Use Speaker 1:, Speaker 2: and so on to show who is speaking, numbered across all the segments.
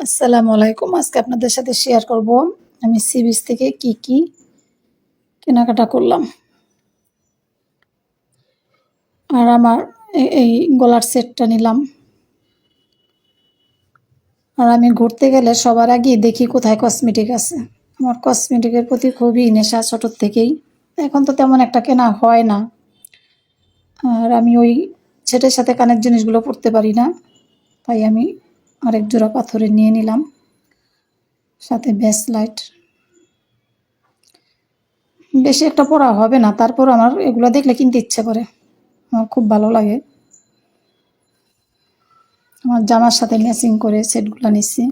Speaker 1: আসসালামু আলাইকুম। আজকে আপনাদের সাথে শেয়ার করব আমি সি বিচ থেকে কি কেনাকাটা করলাম। আর আমার এই গলার সেটটা নিলাম। আর আমি ঘুরতে গেলে সবার আগে দেখি কোথায় কসমেটিক আছে। আমার কসমেটিকের প্রতি খুবই নেশা ছোটোর থেকেই। এখন তো তেমন একটা কেনা হয় না। আর আমি ওই সেটের সাথে কানের জিনিসগুলো পরতে পারি না, তাই আমি আরেক জোড়া পাথরের নিয়ে নিলাম, সাথে ব্রেসলেট। বেশি একটা পরা হবে না, তারপর আমার এগুলো দেখলে কিনতে ইচ্ছে করে, আমার খুব ভালো লাগে। আমার জামার সাথে ম্যাচিং করে সেটগুলো নিচ্ছি।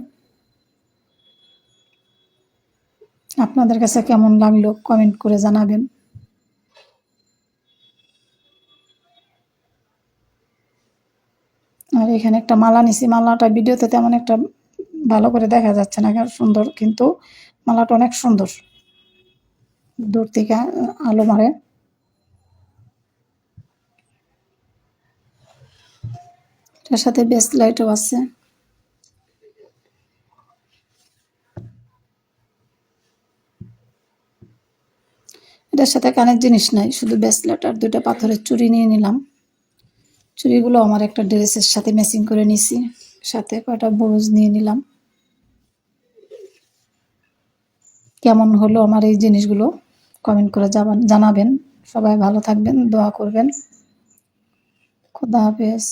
Speaker 1: আপনাদের কাছে কেমন লাগলো কমেন্ট করে জানাবেন। আর এখানে একটা মালা নিছি। মালাটা ভিডিওতে তেমন একটা ভালো করে দেখা যাচ্ছে না, সুন্দর, কিন্তু মালাটা অনেক সুন্দর, দূর থেকে আলো মারে। এটার সাথে ব্রেসলেটও আছে। এটার সাথে কানের জিনিস নাই, শুধু ব্রেসলেট আর দুটো পাথরের চুড়ি নিয়ে নিলাম। চুড়িগুলো আমার একটা ড্রেসের সাথে ম্যাচিং করে নিছি, সাথে কয়টা ব্লাউজ নিয়ে নিলাম। কেমন হলো আমার এই জিনিসগুলো কমেন্ট করে জানাবেন। সবাই ভালো থাকবেন, দোয়া করবেন। খোদা হাফেজ।